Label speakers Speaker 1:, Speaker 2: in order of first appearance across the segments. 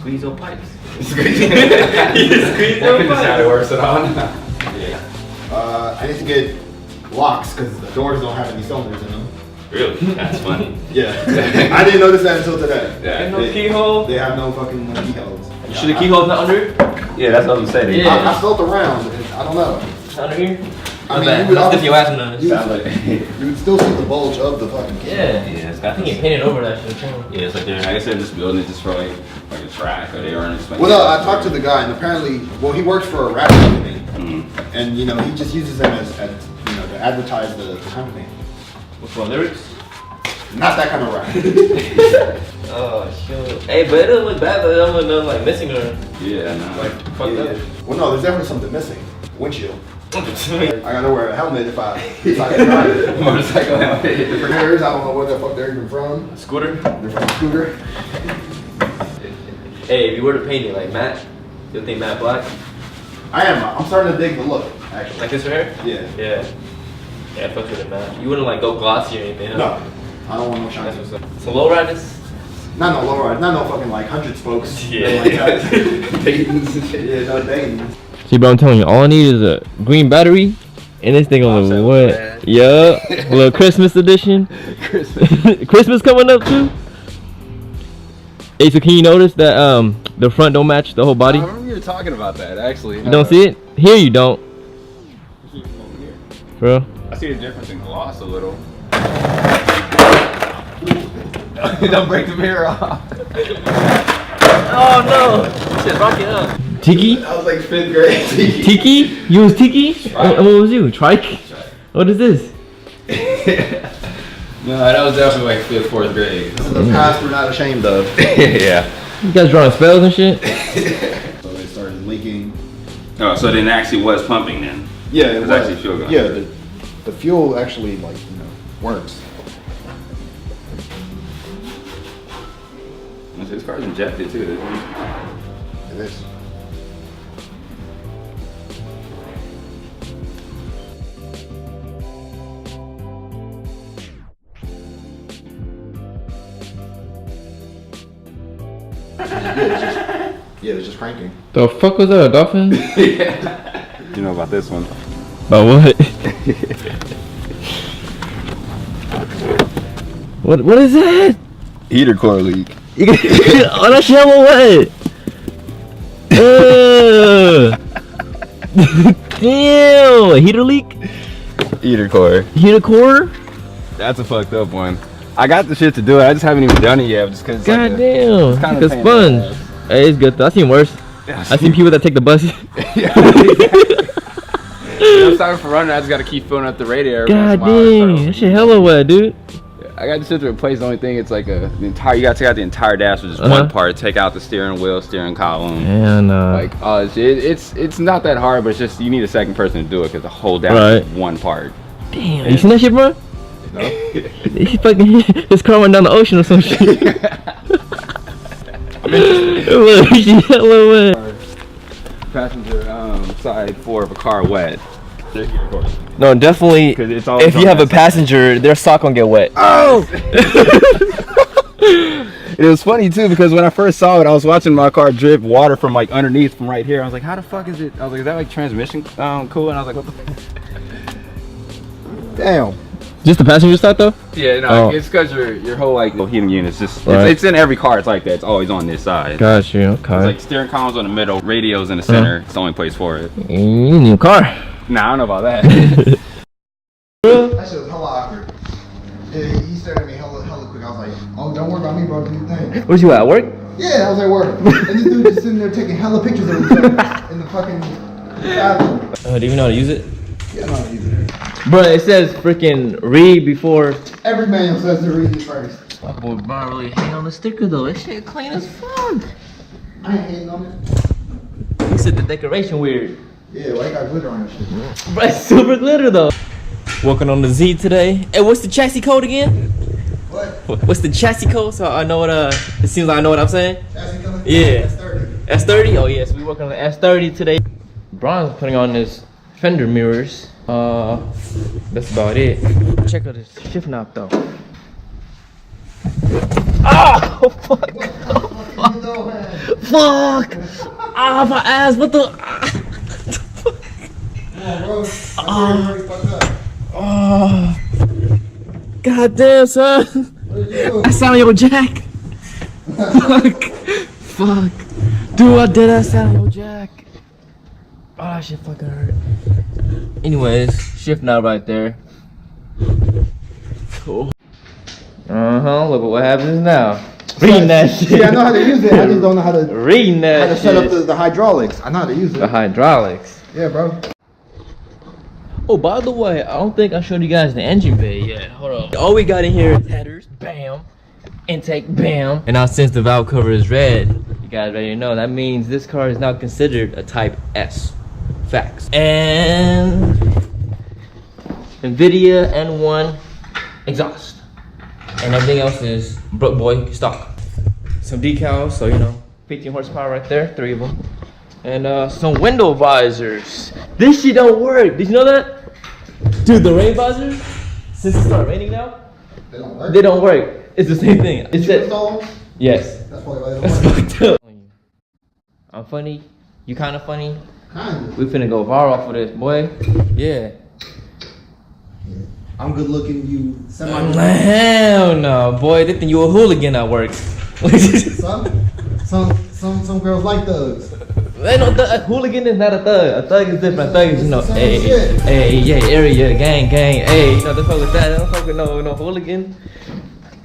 Speaker 1: squeeze those pipes.
Speaker 2: Squeeze
Speaker 1: those pipes.
Speaker 2: How it works it on.
Speaker 3: Yeah. I need to get locks because the doors don't have any cylinders in them.
Speaker 1: Really? That's funny.
Speaker 3: Yeah. I didn't notice that until today.
Speaker 1: Yeah. No keyhole?
Speaker 3: They have no fucking keyholes.
Speaker 1: Should the keyhole's not under it?
Speaker 2: Yeah, that's what I'm saying.
Speaker 1: Yeah.
Speaker 3: I felt around. I don't know.
Speaker 1: Under here?
Speaker 3: I mean, you would
Speaker 1: if you ask me,
Speaker 3: you would still see the bulge of the fucking key.
Speaker 1: yeah. I think you painted over that shit too.
Speaker 2: Yeah, it's like they're, like I said, this building is just for like a track, or they aren't expecting.
Speaker 3: Well, no, I talked to the guy, and apparently, well, he works for a rap company, and you know, he just uses them as you know, to advertise the company.
Speaker 1: What's my lyrics?
Speaker 3: Not that kind of rap.
Speaker 1: Oh shit. Hey, but it doesn't look bad, but it don't look nothing like missing or
Speaker 2: Yeah, no.
Speaker 1: like fucked up.
Speaker 3: Well, no, there's definitely something missing. Windshield. I gotta wear a helmet if I drive it.
Speaker 2: Motorcycle helmet.
Speaker 3: The mirrors, I don't know where the fuck they're even from.
Speaker 1: Scooter?
Speaker 3: They're from a scooter.
Speaker 1: Hey, if you were to paint it like matte, you'll think matte black?
Speaker 3: I'm starting to dig the look, actually.
Speaker 1: Like this right here?
Speaker 3: Yeah.
Speaker 1: Yeah. Yeah, fuck with it matte. You wouldn't like go glossy or anything, huh?
Speaker 3: No, I don't want no
Speaker 1: That's
Speaker 3: shiny.
Speaker 1: what's up. So low riders?
Speaker 3: Not no low ride, not no fucking like 100 spokes.
Speaker 1: Yeah.
Speaker 3: Like that. Dayton's. Yeah, no Dayton's.
Speaker 4: See, bro, I'm telling you, all I need is a green battery, and this thing on the what? Yeah, a little Christmas edition. Christmas coming up too. Hey, so can you notice that the front don't match the whole body?
Speaker 2: I remember you were talking about that actually.
Speaker 4: You don't see it? Here you don't. Bro.
Speaker 2: I see the difference in gloss a little. Don't break the mirror off.
Speaker 1: Oh no! Shit, rock it up.
Speaker 4: Tiki?
Speaker 3: I was like 5th grade.
Speaker 4: Tiki? You was Tiki? What was you? Trike? What is this?
Speaker 2: No, that was definitely like 5th, 4th grade.
Speaker 3: This is the past we're not ashamed of.
Speaker 2: Yeah.
Speaker 4: You guys drawing spells and shit?
Speaker 3: So it started leaking.
Speaker 2: Oh, so then it actually was pumping then?
Speaker 3: Yeah, it
Speaker 2: was
Speaker 3: was.
Speaker 2: actually fuel going.
Speaker 3: Yeah, the fuel actually like, you know, works.
Speaker 2: This car's injected too, isn't it?
Speaker 3: It is. Yeah, it's just cranking.
Speaker 4: The fuck was that, a dolphin?
Speaker 2: Yeah. You know about this one?
Speaker 4: About what? What is that?
Speaker 2: Heater core leak.
Speaker 4: Oh, that shit what? Damn, a heater leak?
Speaker 2: Heater core.
Speaker 4: Heater core?
Speaker 2: That's a fucked up one. I got the shit to do it. I just haven't even done it yet, just cause.
Speaker 4: God damn,
Speaker 2: it's
Speaker 4: like a sponge. Hey, it's good though. I've seen worse. I've seen people that take the bus.
Speaker 2: I'm sorry for running. I just gotta keep filling up the radiator.
Speaker 4: God damn, that shit hella wet, dude.
Speaker 2: I got the shit to replace. The only thing, it's like the entire. You gotta take out the entire dash with just one part. Take out the steering wheel, steering column.
Speaker 4: And
Speaker 2: like, it's not that hard, but it's just you need a second person to do it because the whole dash is one part.
Speaker 4: Damn, you seen that shit, bro?
Speaker 2: No.
Speaker 4: He fucking his car went down the ocean or some shit. Hella wet.
Speaker 2: Passenger side 4 of a car wet.
Speaker 4: No, definitely.
Speaker 2: It's all
Speaker 4: if you have a passenger, their sock gonna get wet.
Speaker 2: Oh! It was funny too because when I first saw it, I was watching my car drip water from like underneath from right here. I was like, how the fuck is it? I was like, is that like transmission cool? And I was like, what the fuck? Damn.
Speaker 4: Just the passenger side though?
Speaker 2: Yeah, no, it's because your whole like heating unit is just it's in every car. It's like that. It's always on this side.
Speaker 4: Got you. Okay.
Speaker 2: It's like steering column's on the middle, radio's in the center. It's the only place for it.
Speaker 4: You need a new car.
Speaker 2: Nah, I don't know about that.
Speaker 3: That shit was hella awkward. Yeah, he stared at me hella quick. I was like, oh, don't worry about me, bro. Do your thing.
Speaker 4: Where's you at work?
Speaker 3: Yeah, I was at work. And this dude just sitting there taking hella pictures of himself in the fucking bathroom.
Speaker 4: Do you even know how to use it?
Speaker 3: Yeah, I know how to use it.
Speaker 4: Bro, it says freaking read before.
Speaker 3: Every manual says to read it first.
Speaker 4: My boy Bryan really hang on the sticker though. That shit clean as fuck.
Speaker 3: I ain't hating on it.
Speaker 4: He said the decoration weird.
Speaker 3: Yeah, well, I got glitter on that shit.
Speaker 4: Bro, it's super glitter though. Working on the Z today. Hey, what's the chassis code again?
Speaker 3: What?
Speaker 4: What's the chassis code? So I know what it seems like I know what I'm saying.
Speaker 3: Chassis code?
Speaker 4: Yeah.
Speaker 3: S30.
Speaker 4: S30? Oh yes, we working on the S30 today. Bryan's putting on his fender mirrors. That's about it. Check out this shift knob though. Ah! Oh, fuck! Fuck! Ah, my ass, what the?
Speaker 3: Come on, bro. Fucked up.
Speaker 4: Oh. God damn, son.
Speaker 3: What did you do?
Speaker 4: I sound your jack. Fuck. Fuck. Dude, I did that sound your jack. Oh, that shit fucking hurt. Anyways, shift knob right there. Cool. Look at what happens now. Reading that shit.
Speaker 3: See, I know how to use it. I just don't know how to
Speaker 4: Reading that
Speaker 3: how to set up the hydraulics. I know how to use it.
Speaker 4: the hydraulics.
Speaker 3: Yeah, bro.
Speaker 4: Oh, by the way, I don't think I showed you guys the engine bay yet. Hold on. All we got in here is headers, bam, intake, bam. And now since the valve cover is red, you guys already know, that means this car is now considered a Type S. Facts. And NVIDIA N1 exhaust. And everything else is Brook Boy stock. Some decals, so you know, 15 horsepower right there, 3 of them. And some window visors. This shit don't work. Did you know that? Dude, the rain visors, since it started raining now,
Speaker 3: They don't work.
Speaker 4: they don't work. It's the same thing.
Speaker 3: Did
Speaker 4: It's
Speaker 3: you
Speaker 4: that.
Speaker 3: install them?
Speaker 4: Yes.
Speaker 3: That's probably why they
Speaker 4: That's
Speaker 3: don't work.
Speaker 4: fucked up. I'm funny. You kind of funny.
Speaker 3: Kind of.
Speaker 4: We finna go viral for this, boy. Yeah.
Speaker 3: I'm good looking. You semi.
Speaker 4: Hell no, boy. They think you a hooligan at work.
Speaker 3: Some girls like thugs.
Speaker 4: Ain't no a hooligan is not a thug. A thug is different. A thug is, you know,
Speaker 3: It's the same
Speaker 4: hey,
Speaker 3: shit.
Speaker 4: hey, yeah, area, gang, hey, you know, they fuck with that. They don't fuck with no hooligan.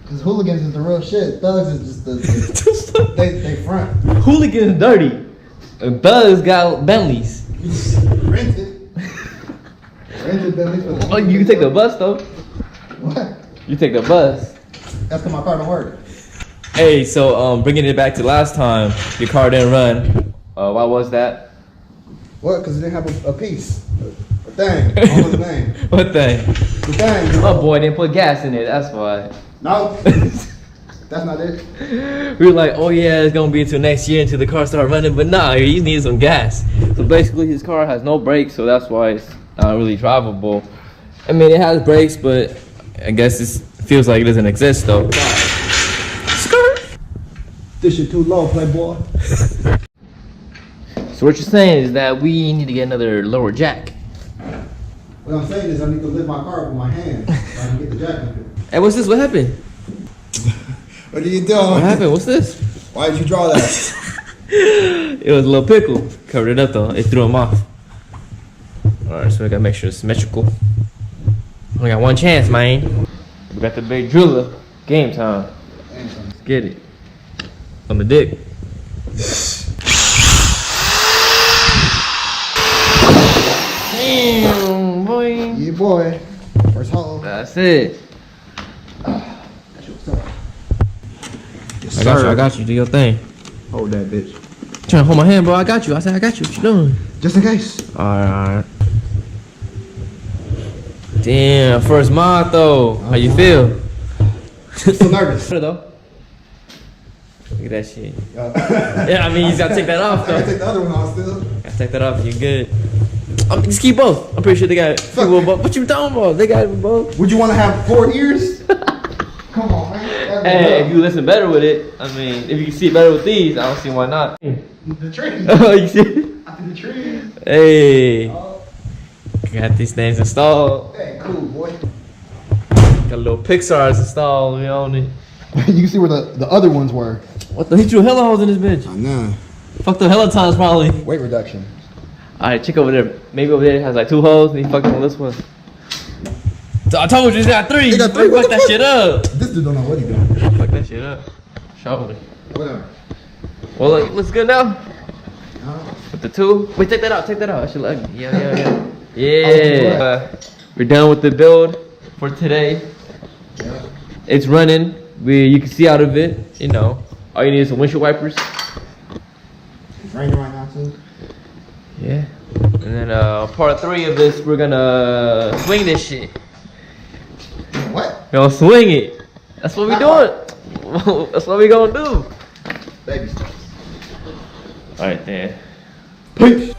Speaker 3: Cause hooligans is the real shit. Thugs is just the they front.
Speaker 4: Hooligan is dirty. And thugs got Bentleys.
Speaker 3: Rented. Rented Bentley for the
Speaker 4: Oh, you can take the bus though.
Speaker 3: What?
Speaker 4: You take the bus.
Speaker 3: That's cause my car don't work.
Speaker 4: Hey, so bringing it back to last time, your car didn't run. Why was that?
Speaker 3: What? Cause it didn't have a piece. A thing. What was the name?
Speaker 4: What thing?
Speaker 3: The thing.
Speaker 4: Oh boy, didn't put gas in it. That's why.
Speaker 3: No. That's not it.
Speaker 4: We were like, oh yeah, it's gonna be until next year until the car start running, but nah, he needs some gas. So basically, his car has no brakes, so that's why it's not really drivable. I mean, it has brakes, but I guess it feels like it doesn't exist though. Skirt.
Speaker 3: This shit too low, playboy.
Speaker 4: So what you're saying is that we need to get another lower jack.
Speaker 3: What I'm saying is I need to lift my car up with my hands so I can get the jack up here.
Speaker 4: Hey, what's this? What happened?
Speaker 3: What are you doing?
Speaker 4: What happened? What's this?
Speaker 3: Why did you draw that?
Speaker 4: It was a little pickle. Covered it up though. It threw him off. Alright, so we gotta make sure it's symmetrical. Only got one chance, man. We got the big driller. Game time. Let's get it. On the dick. Damn, boy.
Speaker 3: Yeah, boy. First hole.
Speaker 4: That's it.
Speaker 3: That's what's up. Yes,
Speaker 4: I got you. Do your thing.
Speaker 3: Hold that bitch.
Speaker 4: Trying to hold my hand, bro. I got you. I said I got you. What you doing?
Speaker 3: Just in case.
Speaker 4: Alright. Damn, first mod though. How you feel?
Speaker 3: I'm so nervous.
Speaker 4: Though. Look at that shit. Yeah, I mean, you just gotta take that off
Speaker 3: I
Speaker 4: though.
Speaker 3: gotta take the other one off still.
Speaker 4: Gotta take that off. You good? Just keep both. I'm pretty sure they got people both. What you talking about? They got it both.
Speaker 3: Would you want to have 4 ears? Come on, man.
Speaker 4: Hey, if you listen better with it, I mean, if you can see it better with these, I don't see why not.
Speaker 3: The tree.
Speaker 4: Oh, you see it?
Speaker 3: I think the tree.
Speaker 4: Hey. Got these things installed.
Speaker 3: Hey, cool, boy.
Speaker 4: Got a little Pixar's installed. We own it.
Speaker 3: You can see where the other ones were.
Speaker 4: What the? He drew hella holes in this bitch.
Speaker 3: I know.
Speaker 4: Fucked up hella times probably.
Speaker 3: Weight reduction.
Speaker 4: Alright, check over there. Maybe over there it has like 2 holes and he fucked on this one. So I told you he's got 3.
Speaker 3: He got 3?
Speaker 4: Fuck
Speaker 3: What
Speaker 4: that
Speaker 3: the fuck?
Speaker 4: shit up.
Speaker 3: This dude don't know what he doing.
Speaker 4: Fuck that shit up. Shoulder.
Speaker 3: Whatever.
Speaker 4: Well, look, looks good now.
Speaker 3: Uh,
Speaker 4: With the 2. Wait, take that out. Take that out. I should like. Yeah.
Speaker 3: Oh,
Speaker 4: Yeah. We're done with the build for today.
Speaker 3: yeah.
Speaker 4: It's running. You can see out of it. You know, all you need is some windshield wipers.
Speaker 3: It's raining right now too.
Speaker 4: Yeah. And then part 3 of this, we're gonna swing this shit.
Speaker 3: What?
Speaker 4: We're gonna swing it. That's what we doing. That's what we gonna do.
Speaker 3: Baby steps.
Speaker 4: All right, then.
Speaker 3: Peace.